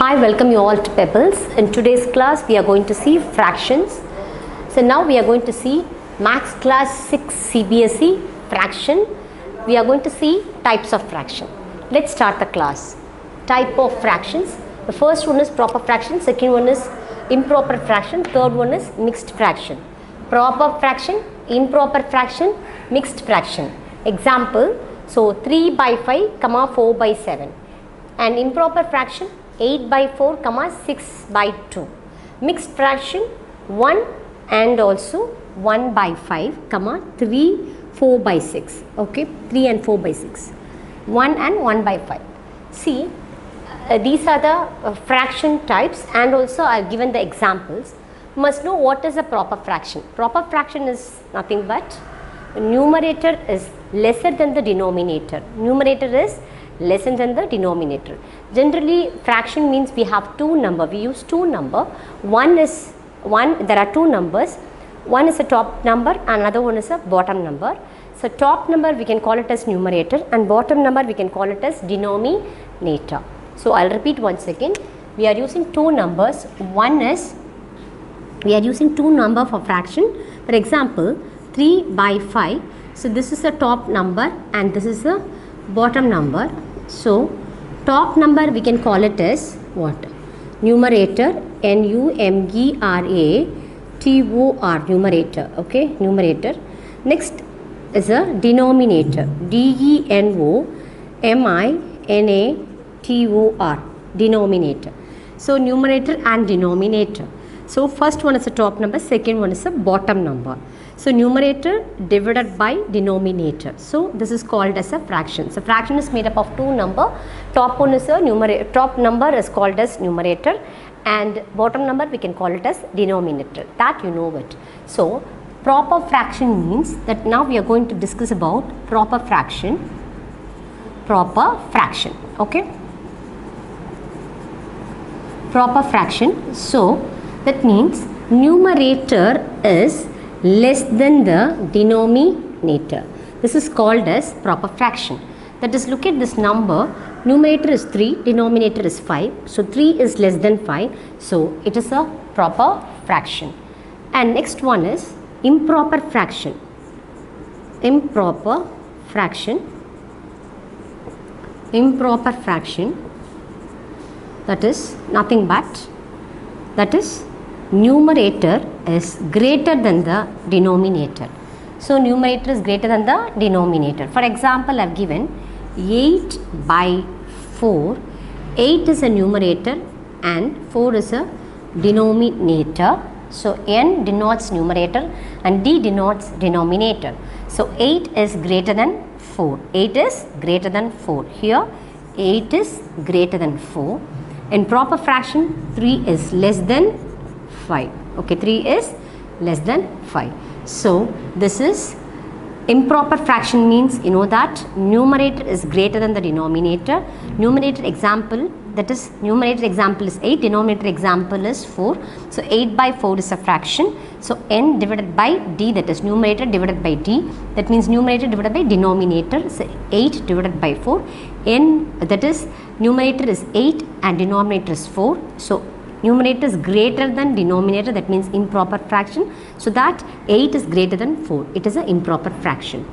Hi, welcome you all to Pebbles. In today's class, we are going to see fractions. So now we are going to see Maths Class 6 CBSE fraction. We are going to see types of fraction. Let's start the class. Type of fractions. The first one is proper fraction, second one is improper fraction, third one is mixed fraction. Proper fraction, improper fraction, mixed fraction. Example, so 3 by 5, 4 by 7. And improper fraction, 8 by 4, 6 by 2. Mixed fraction, 1 and also 1 by 5, 3, 4 by 6. Okay, 3 and 4 by 6. 1 and 1 by 5. See, these are the fraction types, and also I have given the examples. You must know what is a proper fraction. Proper fraction is nothing but numerator is lesser than the denominator. Numerator is lesser than the denominator. Generally, fraction means we have two number. We use two number. There are two numbers. One is a top number, another one is a bottom number. So top number we can call it as numerator, and bottom number we can call it as denominator. So I'll repeat once again. We are using two numbers. We are using two number for fraction. For example, 3 by 5. So this is the top number and this is the bottom number. So top number we can call it as what? Numerator, Numerator, numerator. Okay, numerator. Next is a denominator, Denominator, denominator. So numerator and denominator. So first one is a top number, second one is a bottom number. So numerator divided by denominator. So this is called as a fraction. So fraction is made up of two number. Top one is a numerator. Top number is called as numerator, and bottom number we can call it as denominator. That you know it. So proper fraction means that now we are going to discuss about proper fraction. Proper fraction. Okay. Proper fraction. So that means numerator is less than the denominator. This is called as proper fraction. That is, look at this number. Numerator is 3, denominator is 5. So 3 is less than 5. So it is a proper fraction. And next one is improper fraction. Improper fraction. Improper fraction. That is nothing but, that is, numerator is greater than the denominator. So numerator is greater than the denominator. For example, I have given 8 by 4. 8 is a numerator and 4 is a denominator. So n denotes numerator and d denotes denominator. So 8 is greater than 4. 8 is greater than 4. Here 8 is greater than 4. In proper fraction, 3 is less than 5. Okay, 3 is less than 5. So this is improper fraction, means you know that numerator is greater than the denominator. Numerator example, that is, numerator example is 8, denominator example is 4. So 8 by 4 is a fraction. So n divided by d, that is numerator divided by d, that means numerator divided by denominator. So 8 divided by 4, n, that is numerator is 8 and denominator is 4. So numerator is greater than denominator, that means improper fraction. So that 8 is greater than 4. It is an improper fraction.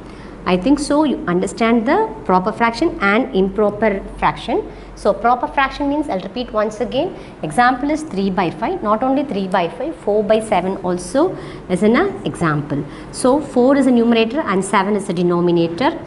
I think so you understand the proper fraction and improper fraction. So proper fraction means, I'll repeat once again, example is 3 by 5. Not only 3 by 5, 4 by 7 also is an example. So 4 is a numerator and 7 is a denominator.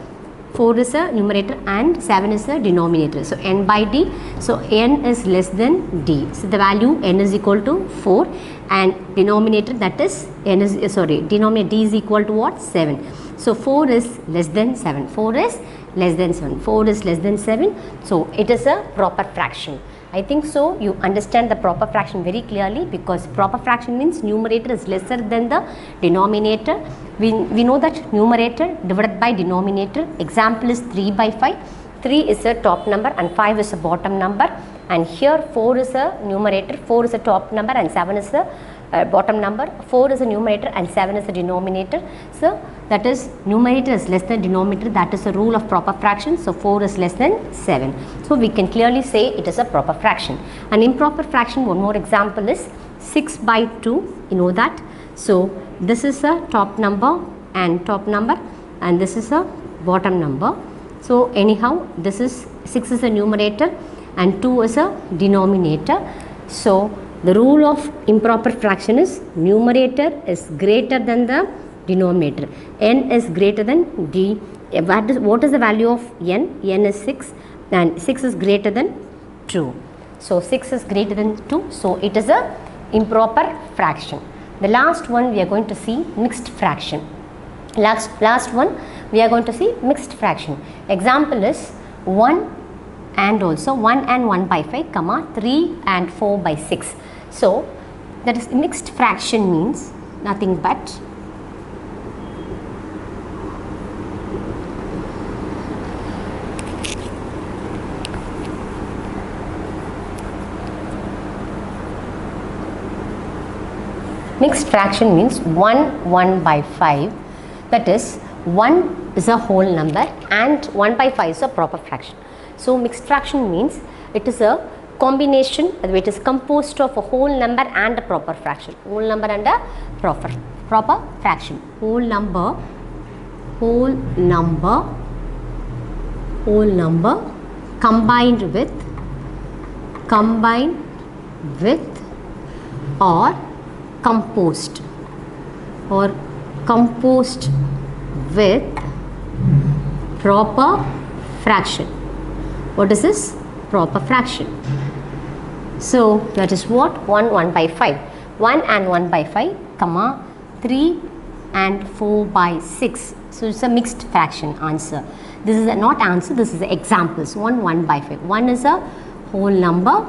4 is a numerator and 7 is a denominator. So n by d. So n is less than d. So the value n is equal to 4, and denominator, that is denominator d is equal to what? 7. So 4 is less than 7. 4 is less than 7. 4 is less than 7. So it is a proper fraction. I think so you understand the proper fraction very clearly, because proper fraction means numerator is lesser than the denominator. We know that numerator divided by denominator. Example is 3 by 5. 3 is a top number and 5 is a bottom number. And here 4 is a numerator, 4 is a top number and 7 is a bottom number. 4 is a numerator and 7 is a denominator. So that is numerator is less than denominator, that is a rule of proper fraction. So 4 is less than 7. So we can clearly say it is a proper fraction. An improper fraction, one more example is 6 by 2, you know that. So this is a top number and this is a bottom number. So anyhow, this is 6 is a numerator and 2 is a denominator. So the rule of improper fraction is numerator is greater than the denominator. N is greater than D. What is the value of N? N is 6 and 6 is greater than 2. So 6 is greater than 2. So it is a improper fraction. The last one we are going to see mixed fraction. Last one we are going to see mixed fraction. Example is 1 and also 1 and 1 by 5 comma 3 and 4 by 6. So that is mixed fraction means nothing but mixed fraction means 1 by 5, that is 1 is a whole number and 1 by 5 is a proper fraction. So mixed fraction means it is a combination, it is composed of a whole number and a proper fraction. Whole number and a proper fraction. Whole number combined with or composed with proper fraction. What is this? Proper fraction. So that is what? 1 by 5. 1 and 1 by 5 comma 3 and 4 by 6. So it's a mixed fraction answer. This is not answer, this is the examples. 1 by 5. 1 is a whole number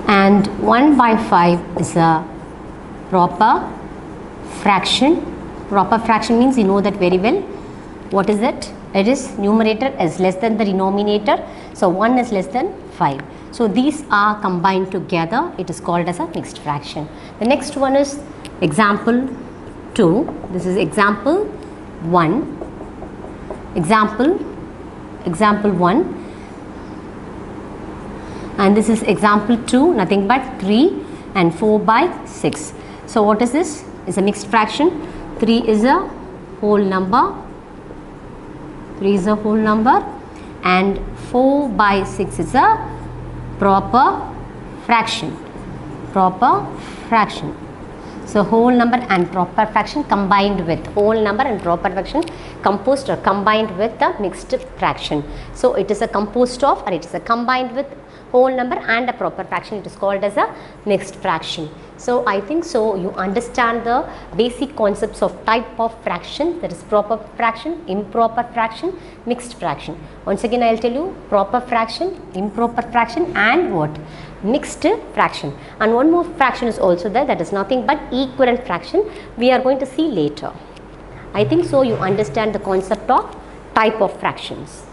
and 1 by 5 is a proper fraction. Proper fraction means you know that very well. What is it? It is numerator is less than the denominator. So 1 is less than 5. So these are combined together. It is called as a mixed fraction. The next one is example 2. This is example 1. Example 1. And this is example 2, nothing but 3 and 4 by 6. So what is this? It's a mixed fraction. 3 is a whole number. And 4 by 6 is a proper fraction. So whole number and proper fraction combined with whole number and proper fraction composed or combined with the mixed fraction. So it is a composed of or it is a combined with whole number and a proper fraction. It is called as a mixed fraction. So I think so you understand the basic concepts of type of fraction, that is proper fraction, improper fraction, mixed fraction. Once again I will tell you proper fraction, improper fraction and what? Mixed fraction. And one more fraction is also there, that is nothing but equivalent fraction. We are going to see later. I think so you understand the concept of type of fractions.